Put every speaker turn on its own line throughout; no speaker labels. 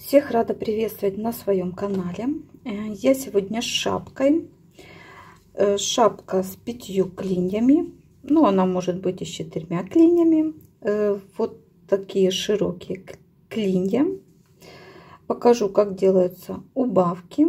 Всех рада приветствовать на своем канале. Я сегодня с шапкой. Шапка с 5 клиньями. Ну, она может быть и с 4 клиньями. Вот такие широкие клинья. Покажу, как делаются убавки.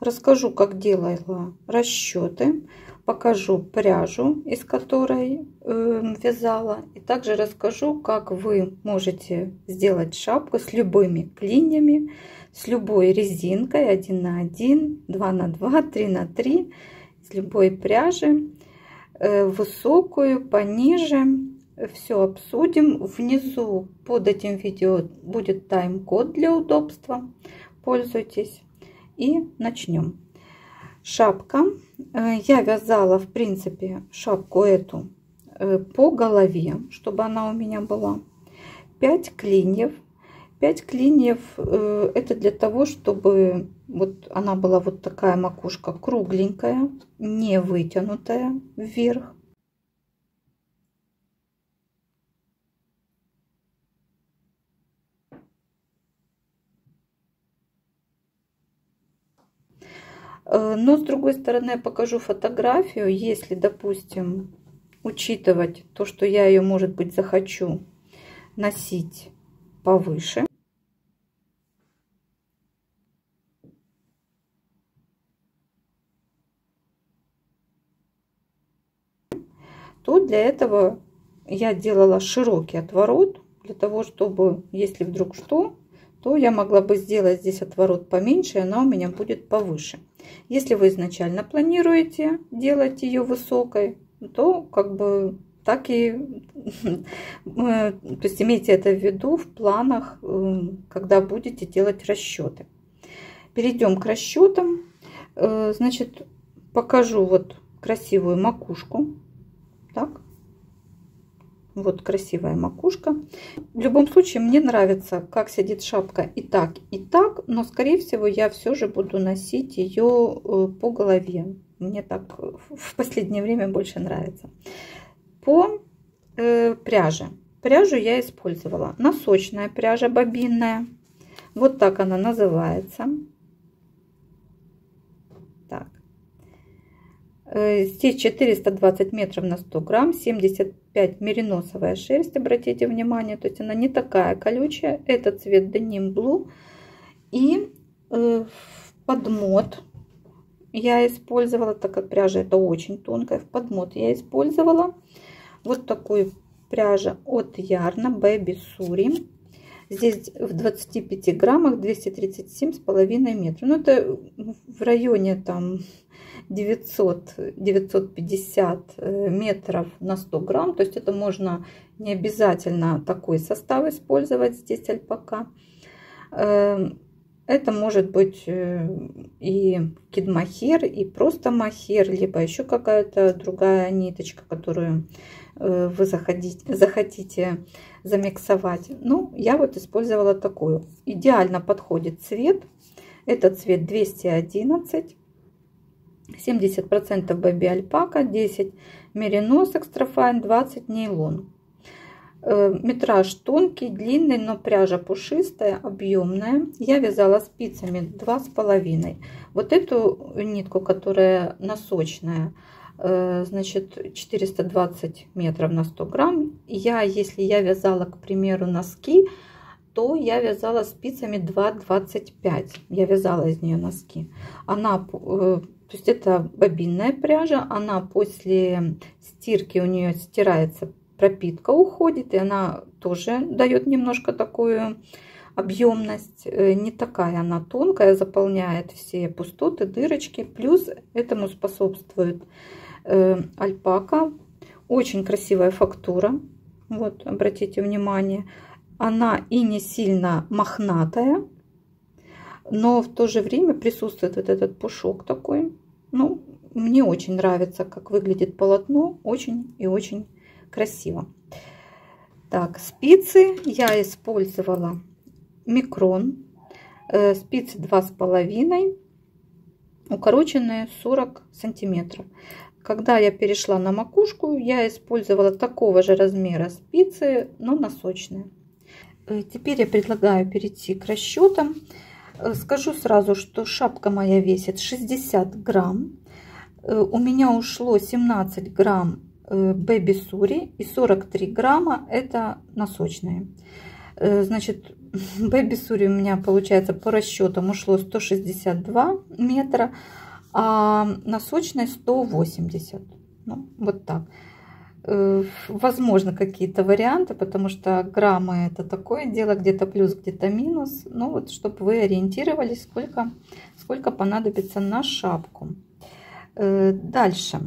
Расскажу, как делала расчеты. Покажу пряжу, из которой вязала. И также расскажу, как вы можете сделать шапку с любыми клиньями, с любой резинкой 1 на 1, 2 на 2, 3 на 3, с любой пряжи, высокую, пониже. Все обсудим. Внизу под этим видео будет тайм-код для удобства. Пользуйтесь. И начнем. Шапка. Я вязала, в принципе, шапку эту по голове, чтобы она у меня была. 5 клиньев. 5 клиньев это для того, чтобы вот она была вот такая макушка кругленькая, не вытянутая вверх. Но с другой стороны я покажу фотографию, если, допустим, учитывать то, что я ее, может быть, захочу носить повыше, то для этого я делала широкий отворот, для того, чтобы, если вдруг что, то я могла бы сделать здесь отворот поменьше, и она у меня будет повыше. Если вы изначально планируете делать ее высокой, то как бы так и, то есть имейте это в виду в планах, когда будете делать расчеты. Перейдем к расчетам. Значит, покажу вот красивую макушку. Так. Вот красивая макушка. В любом случае, мне нравится, как сидит шапка и так, но, скорее всего, я все же буду носить ее по голове. Мне так в последнее время больше нравится. По пряже. Пряжу я использовала. Носочная пряжа бобинная. Вот так она называется. Так. Здесь 420 метров на 100 грамм, 75 мериносовая шерсть, обратите внимание, то есть она не такая колючая, это цвет Denim Blue. И подмот я использовала, так как пряжа это очень тонкая, в подмот я использовала вот такую пряжу от Yarn Baby Suri. Здесь в 25 граммах 237,5 метров. Ну, это в районе там 900-950 метров на 100 грамм. То есть это можно не обязательно такой состав использовать здесь альпака. Это может быть и кид-мохер, и просто мохер, либо еще какая-то другая ниточка, которую вы захотите замиксовать. Ну, я вот использовала такую. Идеально подходит цвет. Это цвет 211, 70% бэби альпака, 10 меринос экстрафайн, 20 нейлон. Метраж тонкий, длинный, но пряжа пушистая, объемная. Я вязала спицами 2,5. Вот эту нитку, которая носочная, значит 420 метров на 100 грамм. Если я вязала, к примеру, носки, то я вязала спицами 2,25. Я вязала из нее носки. Она, то есть это бобинная пряжа, она после стирки у нее стирается, пропитка уходит, и она тоже дает немножко такую объемность. Не такая она тонкая, заполняет все пустоты, дырочки. Плюс этому способствует альпака. Очень красивая фактура. Вот, обратите внимание. Она и не сильно мохнатая, но в то же время присутствует вот этот пушок такой. Ну, мне очень нравится, как выглядит полотно. Очень и очень красиво. Так, спицы я использовала микрон. Спицы 2,5, укороченные 40 сантиметров. Когда я перешла на макушку, я использовала такого же размера спицы, но носочные. Теперь я предлагаю перейти к расчетам. Скажу сразу, что шапка моя весит 60 грамм. У меня ушло 17 грамм Baby Suri и 43 грамма это носочные. Значит, Baby Suri у меня получается по расчетам ушло 162 метра, а носочные 180. Ну, вот так. Возможно, какие-то варианты, потому что граммы это такое дело, где-то плюс, где-то минус. Ну вот, чтобы вы ориентировались, сколько понадобится на шапку. Дальше.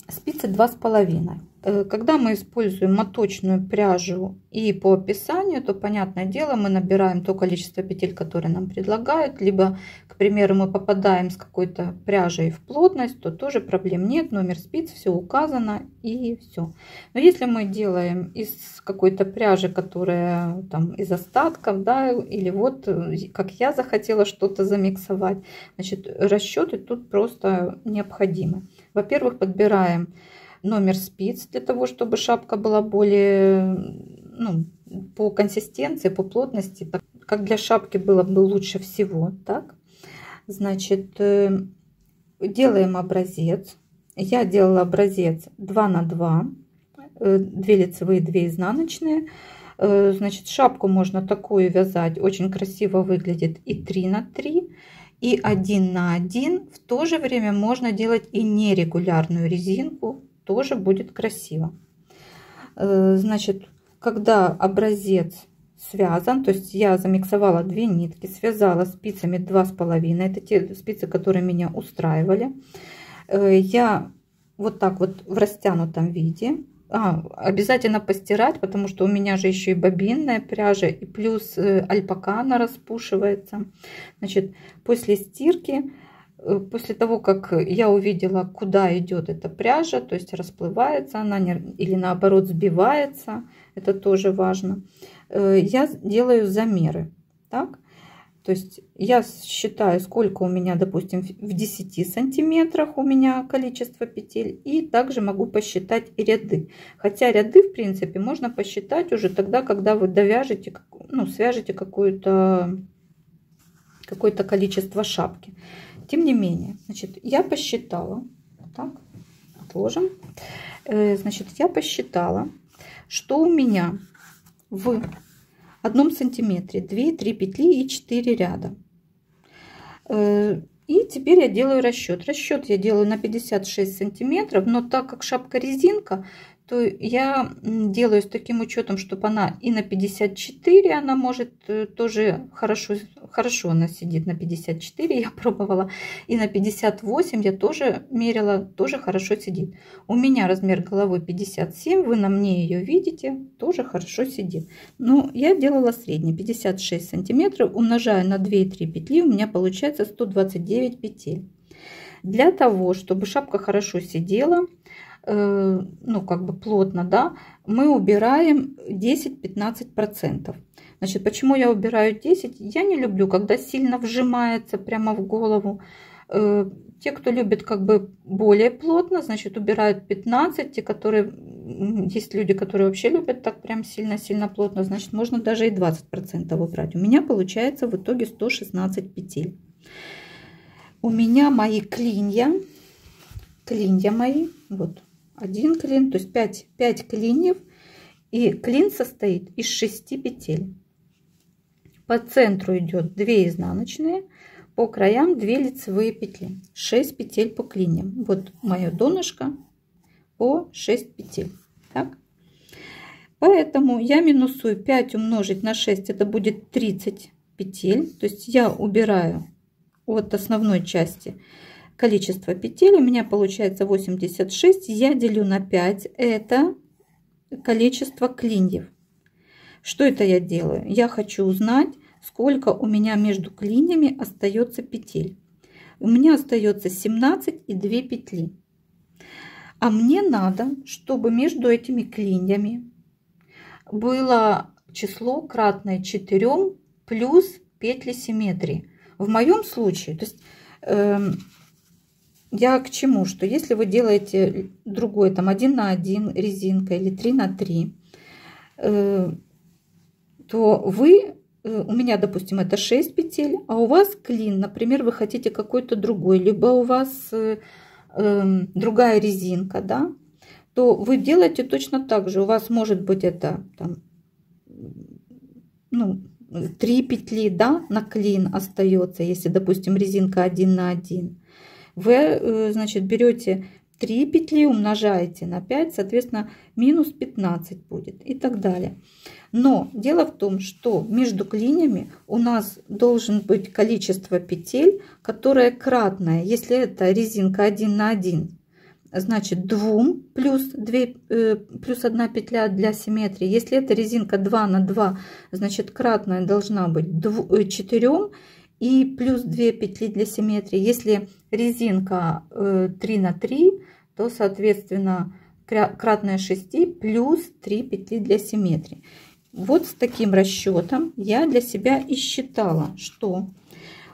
Спицы 2,5. Когда мы используем моточную пряжу и по описанию, то, понятное дело, мы набираем то количество петель, которое нам предлагают. Либо, к примеру, мы попадаем с какой-то пряжей в плотность, то тоже проблем нет. Номер спиц, все указано и все. Но если мы делаем из какой-то пряжи, которая там из остатков, да, или вот как я захотела что-то замиксовать, значит, расчеты тут просто необходимы. Во-первых, подбираем номер спиц для того, чтобы шапка была более, ну, по консистенции, по плотности, так, как для шапки было бы лучше всего. Так, значит, делаем образец. Я делала образец 2 на 2, 2 лицевые, 2 изнаночные. Значит, шапку можно такую вязать, очень красиво выглядит, и 3 на 3. И 1 на 1. В то же время можно делать и нерегулярную резинку, тоже будет красиво. Значит, когда образец связан, то есть я замиксовала 2 нитки, связала спицами 2,5, это те спицы, которые меня устраивали. Я вот так вот в растянутом виде. Обязательно постирать, потому что у меня же еще и бобинная пряжа, и плюс альпака она распушивается. Значит, после стирки, после того, как я увидела, куда идет эта пряжа, то есть расплывается она или наоборот сбивается, это тоже важно, я делаю замеры. Так? То есть я считаю, сколько у меня, допустим, в 10 сантиметрах у меня количество петель. И также могу посчитать и ряды. Хотя ряды, в принципе, можно посчитать уже тогда, когда вы довяжете, ну, свяжете какое-то количество шапки. Тем не менее, значит, я посчитала. Так, отложим. Значит, я посчитала, что у меня в 1 сантиметре 2-3 петли и 4 ряда. И теперь я делаю расчет. Расчет я делаю на 56 сантиметров, но так как шапка резинка, то я делаю с таким учетом, чтобы она и на 54, она может тоже хорошо она сидит на 54, я пробовала, и на 58 я тоже мерила, тоже хорошо сидит. У меня размер головы 57, вы на мне ее видите, тоже хорошо сидит. Но я делала средний, 56 сантиметров, умножая на 2,3 петли, у меня получается 129 петель. Для того, чтобы шапка хорошо сидела, ну как бы плотно, да, мы убираем 10-15%. Значит, почему я убираю 10? Я не люблю, когда сильно вжимается прямо в голову. Те, кто любит как бы более плотно, значит, убирают 15. Те, которые, есть люди, которые вообще любят так прям сильно-сильно плотно, значит, можно даже и 20% убрать. У меня получается в итоге 116 петель. У меня мои клинья мои, вот, 1 клин, то есть 5 клиньев, и клин состоит из 6 петель. По центру идет 2 изнаночные, по краям 2 лицевые петли, 6 петель по клиньям. Вот мое донышко по 6 петель. Так? Поэтому я минусую 5 умножить на 6, это будет 30 петель, то есть я убираю от основной части количество петель, у меня получается 86, я делю на 5, это количество клиньев. Что это я делаю? Я хочу узнать, сколько у меня между клиньями остается петель. У меня остается 17 и 2 петли. А мне надо, чтобы между этими клиньями было число кратное 4 плюс петли симметрии. В моем случае, то есть я к чему, что если вы делаете другой, там 1 на 1 резинка или 3 на 3, то вы, у меня, допустим, это 6 петель, а у вас клин, например, вы хотите какой-то другой, либо у вас другая резинка, да, то вы делаете точно так же. У вас может быть это там, ну, 3 петли, да, на клин остается, если, допустим, резинка 1 на 1. Вы, значит, берете 3 петли, умножаете на 5, соответственно, минус 15 будет и так далее. Но дело в том, что между клинями у нас должен быть количество петель, которое кратное. Если это резинка 1 на 1, значит 2 плюс 1 петля для симметрии. Если это резинка 2 на 2, значит кратная должна быть 4 и плюс 2 петли для симметрии. Если резинка 3 на 3, то соответственно кратная 6 плюс 3 петли для симметрии. Вот с таким расчетом я для себя и считала, что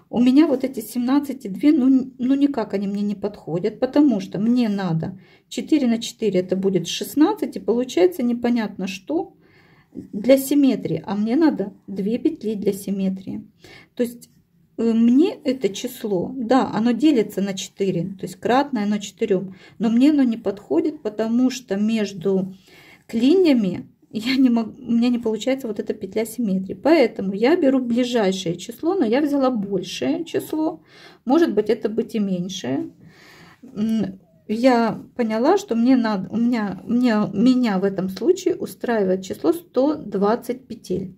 у меня вот эти 17,2, ну никак они мне не подходят, потому что мне надо 4 на 4, это будет 16, и получается непонятно что для симметрии, а мне надо 2 петли для симметрии. То есть мне это число, да, оно делится на 4, то есть кратное оно 4, но мне оно не подходит, потому что между клинями у меня не получается вот эта петля симметрии. Поэтому я беру ближайшее число, но я взяла большее число. Может быть, это быть и меньшее. Я поняла, что меня в этом случае устраивает число 120 петель.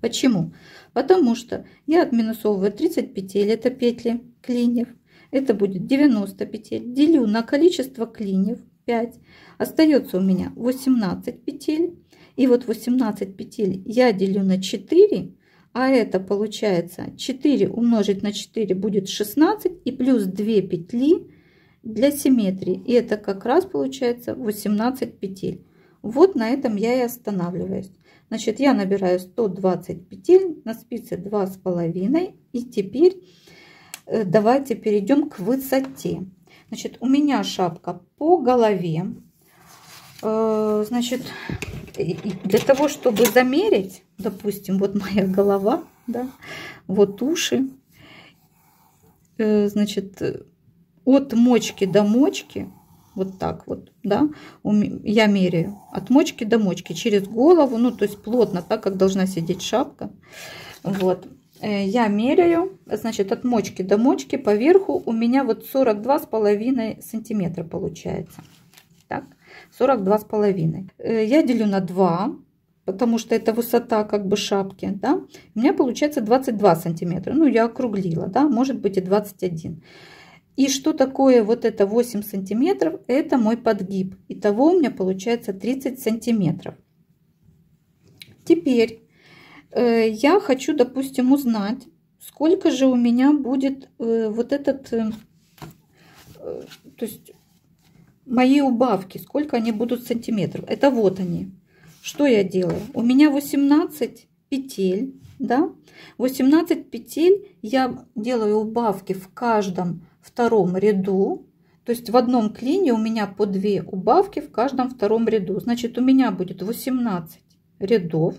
Почему? Потому что я отминусовываю 30 петель, это петли клиньев. Это будет 90 петель. Делю на количество клиньев 5. Остается у меня 18 петель. И вот 18 петель я делю на 4. А это получается 4 умножить на 4 будет 16. И плюс 2 петли для симметрии. И это как раз получается 18 петель. Вот на этом я и останавливаюсь. Значит, я набираю 120 петель на спице 2,5. И теперь давайте перейдем к высоте. Значит, у меня шапка по голове. Значит, для того, чтобы замерить, допустим, вот моя голова, да, вот уши, значит, от мочки до мочки, вот так вот, да, я меряю от мочки до мочки через голову, ну, то есть плотно, так как должна сидеть шапка. Вот, я меряю, значит, от мочки до мочки по верху у меня вот 42,5 сантиметра получается. Так, 42,5. Я делю на 2, потому что это высота как бы шапки, да, у меня получается 22 сантиметра. Ну, я округлила, да, может быть и 21. И что такое вот это 8 сантиметров? Это мой подгиб. Итого у меня получается 30 сантиметров. Теперь я хочу, допустим, узнать, сколько же у меня будет вот этот, то есть мои убавки, сколько они будут сантиметров. Это вот они. Что я делаю? У меня 18 петель, да? 18 петель я делаю убавки в каждом втором ряду. То есть в одном клине у меня по 2 убавки в каждом втором ряду. Значит, у меня будет 18 рядов,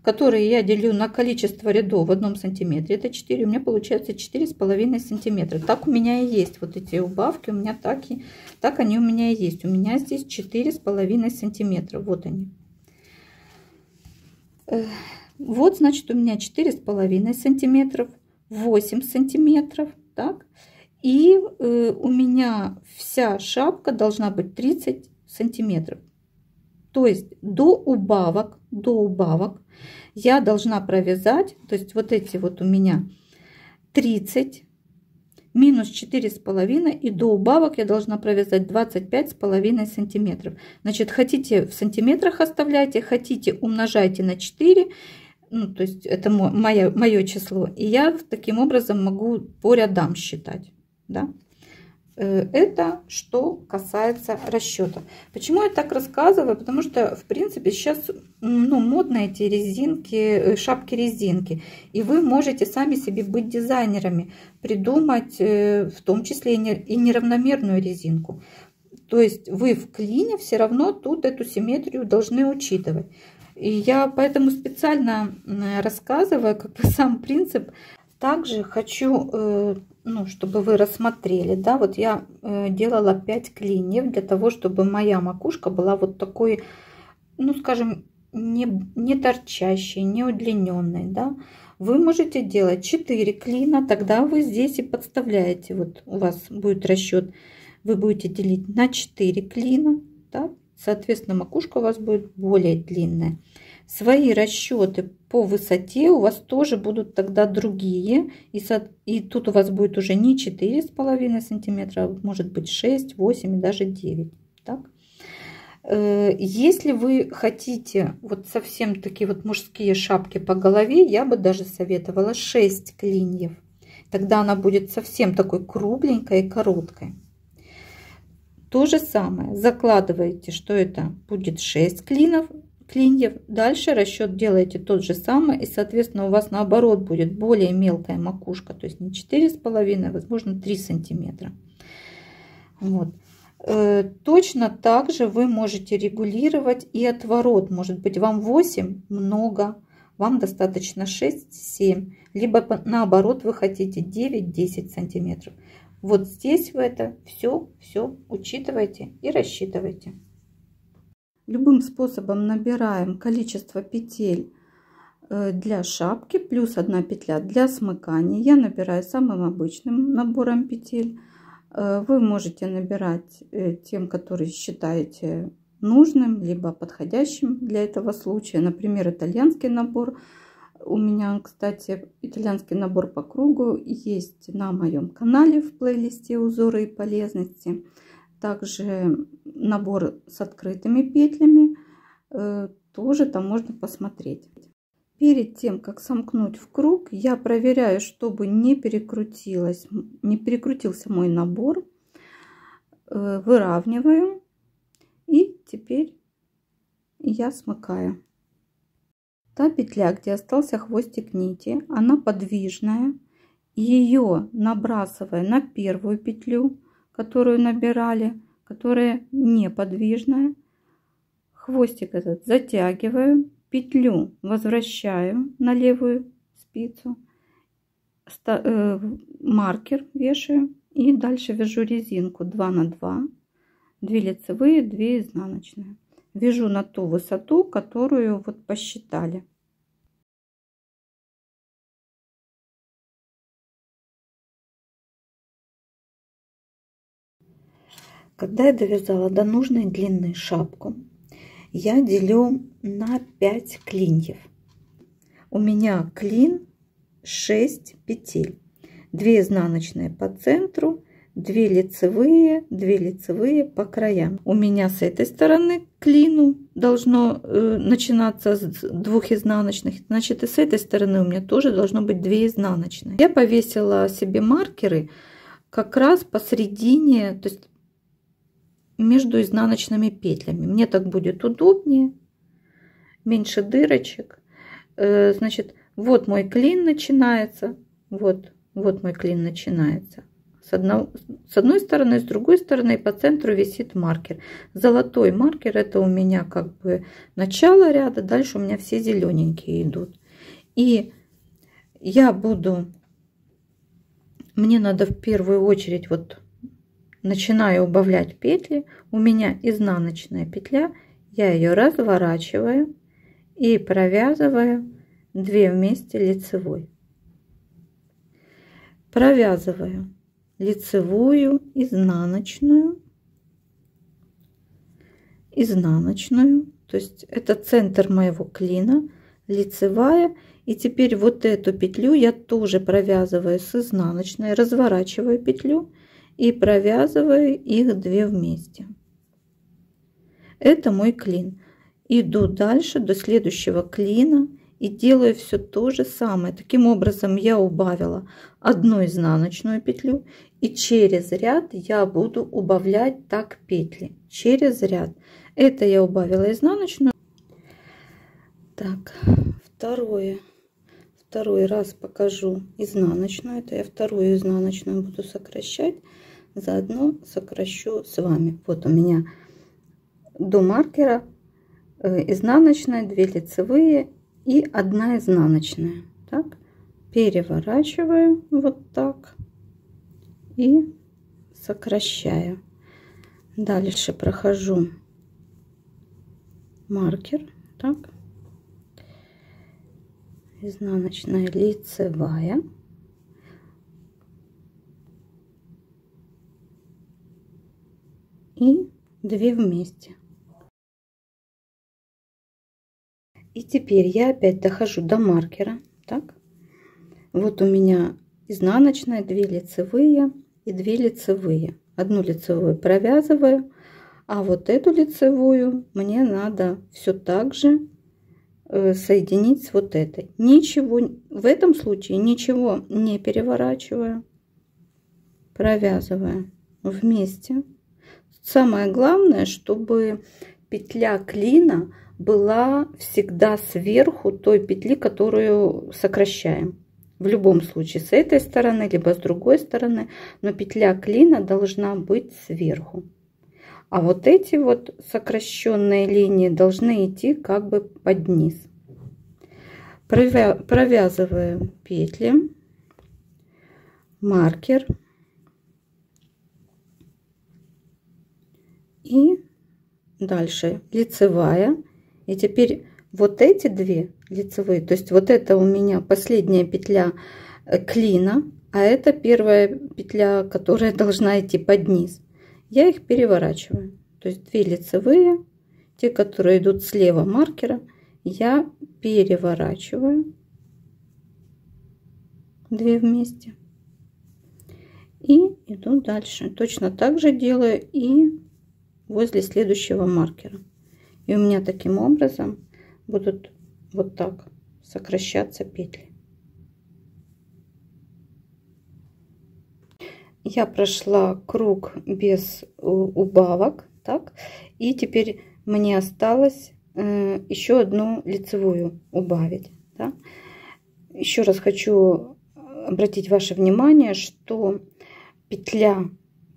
которые я делю на количество рядов в 1 сантиметре. Это 4, у меня получается 4,5 сантиметра. Так у меня и есть вот эти убавки, у меня так они у меня и есть. У меня здесь 4,5 сантиметра. Вот они. Вот, значит, у меня 4,5 сантиметров, 8 сантиметров, так. И у меня вся шапка должна быть 30 сантиметров. То есть до убавок я должна провязать, то есть вот эти вот у меня 30 минус 4,5, и до убавок я должна провязать 25,5 сантиметров. Значит, хотите в сантиметрах оставляйте, хотите умножайте на 4, ну, то есть это мое число. И я таким образом могу по рядам считать, да. Это что касается расчета. Почему я так рассказываю? Потому что, в принципе, сейчас модно эти резинки, шапки-резинки. И вы можете сами себе быть дизайнерами, придумать в том числе и неравномерную резинку. То есть вы в клине все равно тут эту симметрию должны учитывать. И я поэтому специально рассказываю как бы сам принцип. Также хочу, ну, чтобы вы рассмотрели, да, вот я делала 5 клиньев для того, чтобы моя макушка была вот такой, ну, скажем, не торчащей, не удлиненной, да. Вы можете делать 4 клина, тогда вы здесь и подставляете, вот у вас будет расчет, вы будете делить на 4 клина, да? Соответственно, макушка у вас будет более длинная. Свои расчеты по высоте у вас тоже будут тогда другие. И тут у вас будет уже не 4,5 сантиметра, а может быть 6, 8 и даже 9. Так? Если вы хотите вот совсем такие вот мужские шапки по голове, я бы даже советовала 6 клиньев. Тогда она будет совсем такой кругленькой и короткой. То же самое, закладываете, что это будет 6 клиньев. Дальше расчет делаете тот же самый. И, соответственно, у вас наоборот будет более мелкая макушка. То есть не 4,5, а возможно 3 сантиметра. Вот. Точно так же вы можете регулировать и отворот. Может быть, вам 8 много, вам достаточно 6-7. Либо наоборот вы хотите 9-10 сантиметров. Вот здесь вы это все учитывайте и рассчитывайте. Любым способом набираем количество петель для шапки плюс 1 петля для смыкания. Я набираю самым обычным набором петель. Вы можете набирать тем, который считаете нужным, либо подходящим для этого случая. Например, итальянский набор. У меня, кстати, итальянский набор по кругу есть на моем канале в плейлисте «Узоры и полезности». Также набор с открытыми петлями тоже там можно посмотреть. Перед тем, как сомкнуть в круг, я проверяю, чтобы не перекрутился мой набор. Выравниваю. И теперь я смыкаю. Та петля, где остался хвостик нити, она подвижная. Ее набрасывая на первую петлю, которую набирали, которая неподвижная. Хвостик этот затягиваю, петлю возвращаю на левую спицу, маркер вешаю и дальше вяжу резинку 2 на 2, 2 лицевые, 2 изнаночные. Вяжу на ту высоту, которую вот посчитали. Когда я довязала до нужной длины шапку, я делю на 5 клиньев. У меня клин 6 петель, 2 изнаночные по центру, 2 лицевые по краям. У меня с этой стороны клину должно начинаться с 2 изнаночных, значит, и с этой стороны у меня тоже должно быть 2 изнаночные. Я повесила себе маркеры как раз посередине, то есть между изнаночными петлями. Мне так будет удобнее, меньше дырочек. Значит, вот мой клин начинается, вот мой клин начинается. С одной стороны, с другой стороны по центру висит маркер. Золотой маркер — это у меня как бы начало ряда, дальше у меня все зелененькие идут. И мне надо в первую очередь вот начинаю убавлять петли. У меня изнаночная петля, я ее разворачиваю и провязываю 2 вместе лицевой. Провязываю лицевую, изнаночную, то есть это центр моего клина, лицевая. И теперь вот эту петлю я тоже провязываю с изнаночной, разворачиваю петлю и провязываю их 2 вместе. Это мой клин. Иду дальше до следующего клина и делаю все то же самое. Таким образом я убавила 1 изнаночную петлю, и через ряд я буду убавлять так петли. Через ряд. Это я убавила изнаночную. Так, второй раз покажу изнаночную. Это я 2 изнаночную буду сокращать. Заодно сокращу с вами. Вот у меня до маркера изнаночная, 2 лицевые и 1 изнаночная. Так, переворачиваю вот так и сокращаю. Дальше прохожу маркер, так, изнаночная, лицевая, и 2 вместе. И теперь я опять дохожу до маркера, так, вот у меня изнаночная, 2 лицевые и 2 лицевые. 1 лицевую провязываю, а вот эту лицевую мне надо все так же соединить с вот этой. Ничего в этом случае ничего не переворачиваю, провязываю вместе. Самое главное, чтобы петля клина была всегда сверху той петли, которую сокращаем. В любом случае с этой стороны, либо с другой стороны, но петля клина должна быть сверху. А вот эти вот сокращенные линии должны идти как бы под низ. Провязываю петли, маркер и дальше лицевая. И теперь вот эти 2 лицевые, то есть вот это у меня последняя петля клина, а это первая петля, которая должна идти под низ. Я их переворачиваю, то есть 2 лицевые, те, которые идут слева маркера, я переворачиваю 2 вместе и иду дальше. Точно так же делаю и возле следующего маркера. И у меня таким образом будут вот так сокращаться петли. Я прошла круг без убавок, так, и теперь мне осталось еще 1 лицевую убавить. Да. Еще раз хочу обратить ваше внимание, что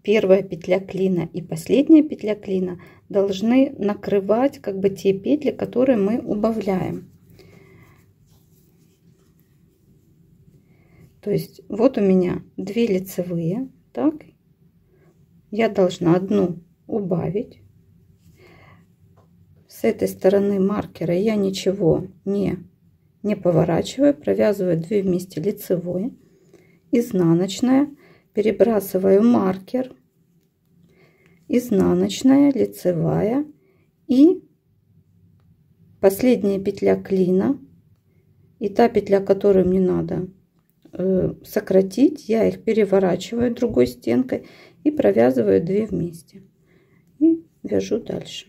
первая петля клина и последняя петля клина должны накрывать как бы те петли, которые мы убавляем. То есть вот у меня 2 лицевые, так, я должна 1 убавить. С этой стороны маркера я ничего не поворачиваю, провязываю 2 вместе лицевой, изнаночная, перебрасываю маркер, изнаночная, лицевая и последняя петля клина и та петля, которую мне надо сократить, я их переворачиваю другой стенкой и провязываю 2 вместе и вяжу дальше.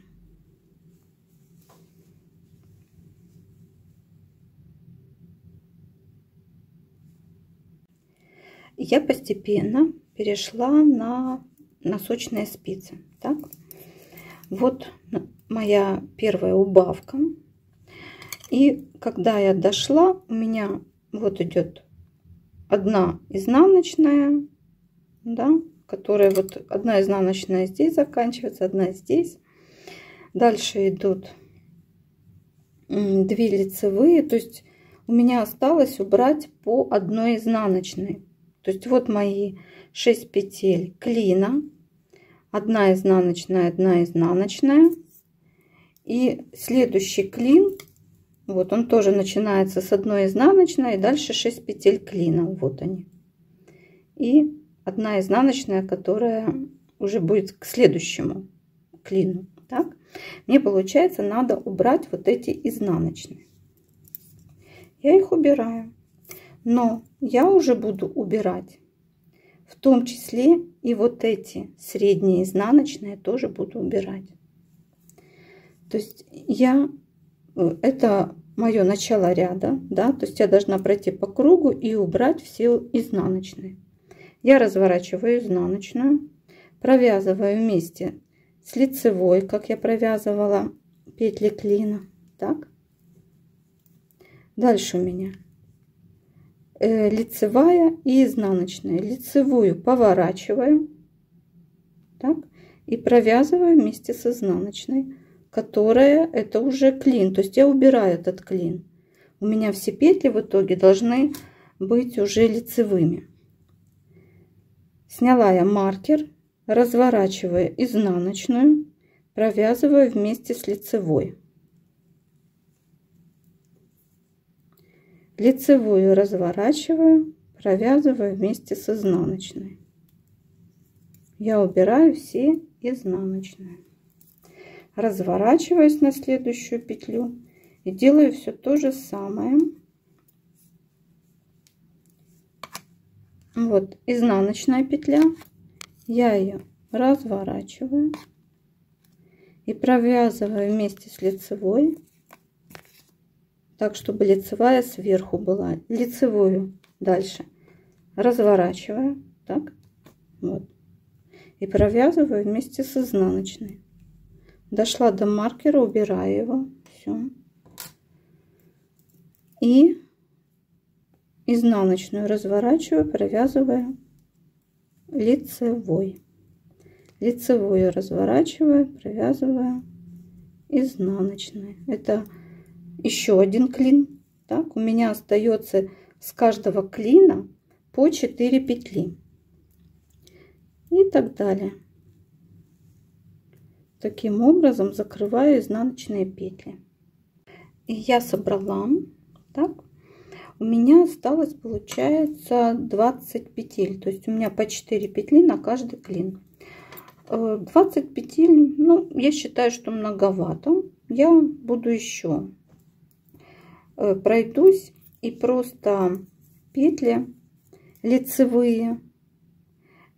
Я постепенно перешла на носочные спицы. Так, вот моя первая убавка, и когда я дошла, у меня вот идет 1 изнаночная, да, которая вот 1 изнаночная здесь заканчивается, 1 здесь. Дальше идут 2 лицевые, то есть у меня осталось убрать по 1 изнаночной. То есть вот мои 6 петель клина, 1 изнаночная, 1 изнаночная, и следующий клин, вот он тоже начинается с 1 изнаночной, и дальше 6 петель клина, вот они, и 1 изнаночная, которая уже будет к следующему клину. Так, мне получается, надо убрать вот эти изнаночные. Я их убираю, но я уже буду убирать в том числе и вот эти средние изнаночные тоже буду убирать. То есть это мое начало ряда, да, то есть я должна пройти по кругу и убрать все изнаночные. Я разворачиваю изнаночную, провязываю вместе с лицевой, как я провязывала петли клина. Так, дальше у меня лицевая и изнаночная. Лицевую поворачиваю, так, и провязываю вместе с изнаночной которая это уже клин. То есть я убираю этот клин. У меня все петли в итоге должны быть уже лицевыми. Сняла я маркер, разворачиваю изнаночную, провязываю вместе с лицевой. Лицевую разворачиваю, провязываю вместе с изнаночной. Я убираю все изнаночные. Разворачиваюсь на следующую петлю и делаю все то же самое. Вот изнаночная петля, я ее разворачиваю и провязываю вместе с лицевой, так чтобы лицевая сверху была. Лицевую дальше разворачиваю, так вот, и провязываю вместе с изнаночной. Дошла до маркера, убираю его, все, и изнаночную разворачиваю, провязываю лицевой. Лицевую разворачиваю, провязываю изнаночной. Это еще один клин. Так, у меня остается с каждого клина по 4 петли. И так далее. Таким образом закрываю изнаночные петли. И я собрала. Так. У меня осталось, получается, 20 петель. То есть у меня по 4 петли на каждый клин. 20 петель, ну, я считаю, что многовато. Я буду еще пройдусь и просто петли лицевые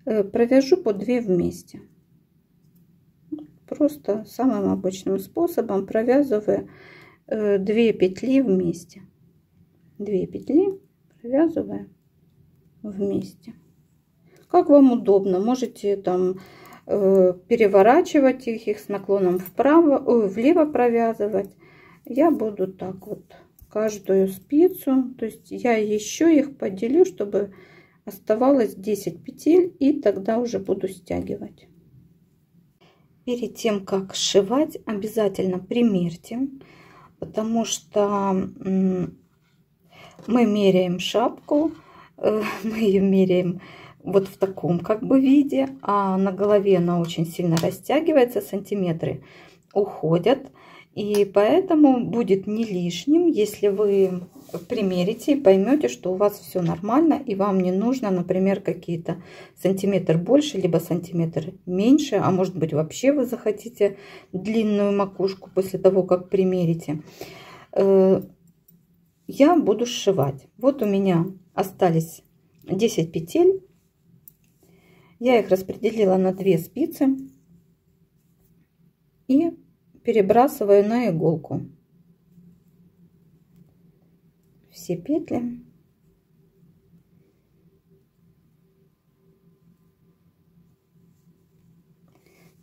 провяжу по 2 вместе. Просто самым обычным способом провязываю 2 петли вместе. 2 петли провязываю вместе. Как вам удобно, можете там переворачивать их с наклоном вправо, влево провязывать. Я буду так вот каждую спицу, то есть я еще их поделю, чтобы оставалось 10 петель, и тогда уже буду стягивать. Перед тем как сшивать, обязательно примерьте, потому что мы меряем шапку, мы ее меряем вот в таком как бы виде, а на голове она очень сильно растягивается, сантиметры уходят, и поэтому будет не лишним, если вы примерите и поймете, что у вас все нормально, и вам не нужно, например, какие-то сантиметр больше, либо сантиметр меньше, а может быть вообще вы захотите длинную макушку после того, как примерите. Я буду сшивать. Вот у меня остались 10 петель. Я их распределила на 2 спицы и перебрасываю на иголку все петли.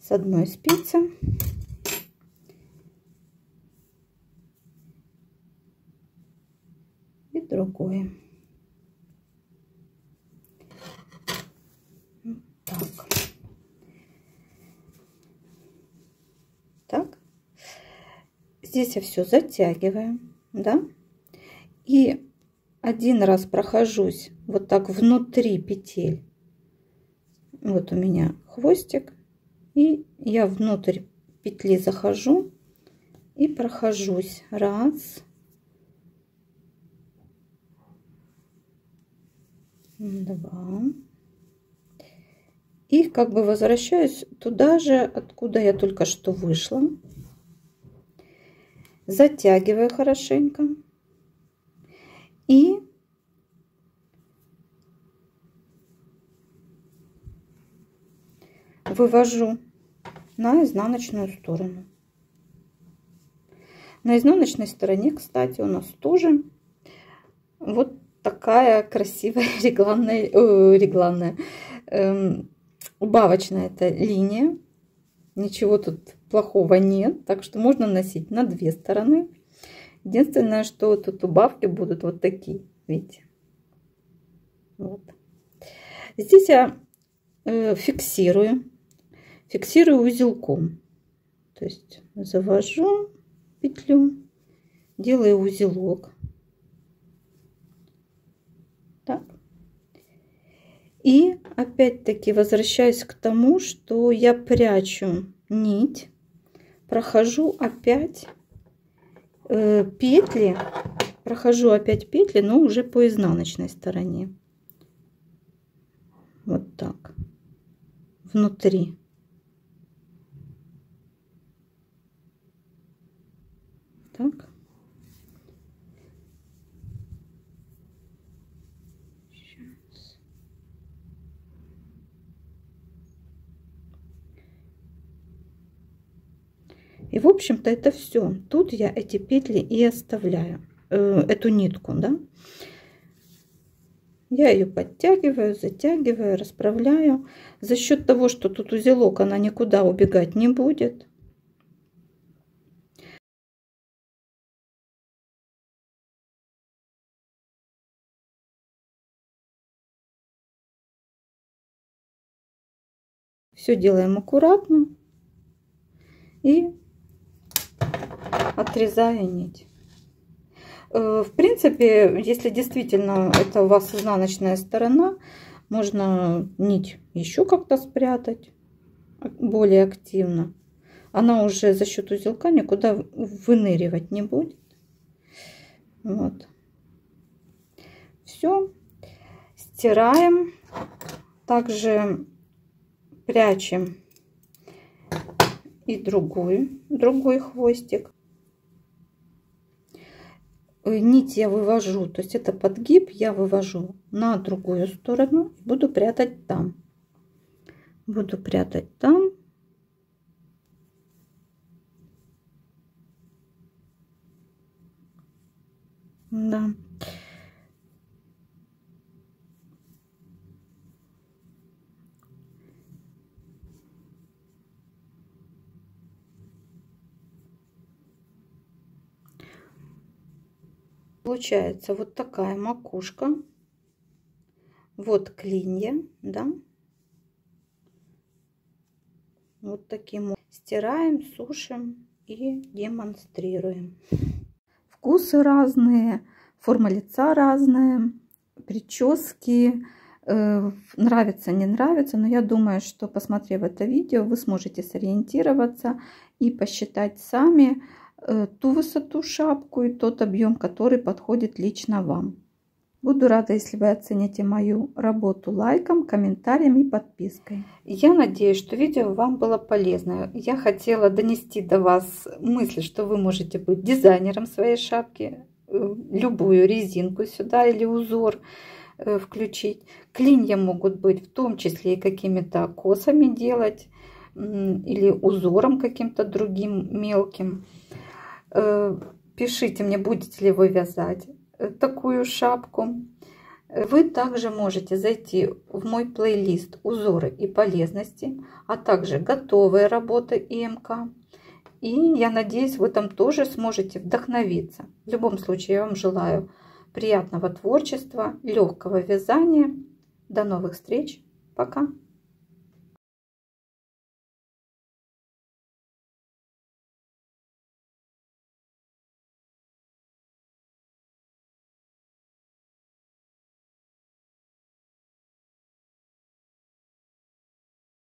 С одной спицы и другой. Так. Здесь я все затягиваю, да, и один раз прохожусь вот так внутри петель. Вот у меня хвостик, и я внутрь петли захожу и прохожусь. Раз, два. И как бы возвращаюсь туда же, откуда я только что вышла. Затягиваю хорошенько. И вывожу на изнаночную сторону. На изнаночной стороне, кстати, у нас тоже вот такая красивая убавочная эта линия. Ничего тут плохого нет, так что можно носить на 2 стороны. Единственное, что тут убавки будут вот такие, видите. Вот. Здесь я фиксирую узелком. То есть завожу петлю, делаю узелок. Так. И опять-таки возвращаюсь к тому, что я прячу нить, прохожу опять петли, но уже по изнаночной стороне. Вот так. Внутри. Так. Сейчас. И в общем-то это все. Тут я эти петли и оставляю, эту нитку, да. Я ее подтягиваю, затягиваю, расправляю. За счет того, что тут узелок, она никуда убегать не будет. Все делаем аккуратно и отрезаю нить. В принципе, если действительно это у вас изнаночная сторона, можно нить еще как-то спрятать более активно. Она уже за счет узелка никуда выныривать не будет. Вот. Все. Стираем. Также прячем и другой хвостик. Нить я вывожу, то есть это подгиб, я вывожу на другую сторону и буду прятать там. Да. Получается вот такая макушка, вот клинья, да, вот таким. Стираем, сушим и демонстрируем. Вкусы разные, форма лица разная, прически, нравится, не нравится, но я думаю, что, посмотрев это видео, вы сможете сориентироваться и посчитать сами ту высоту шапку и тот объем, который подходит лично вам. Буду рада, если вы оцените мою работу лайком, комментарием и подпиской. Я надеюсь, что видео вам было полезно. Я хотела донести до вас мысль, что вы можете быть дизайнером своей шапки, любую резинку сюда или узор включить. Клинья могут быть в том числе и какими-то косами делать или узором каким-то другим мелким. Пишите мне, будете ли вы вязать такую шапку. Вы также можете зайти в мой плейлист «Узоры и полезности», а также готовые работы ИМК. И я надеюсь, вы там тоже сможете вдохновиться. В любом случае, я вам желаю приятного творчества, легкого вязания. До новых встреч. Пока.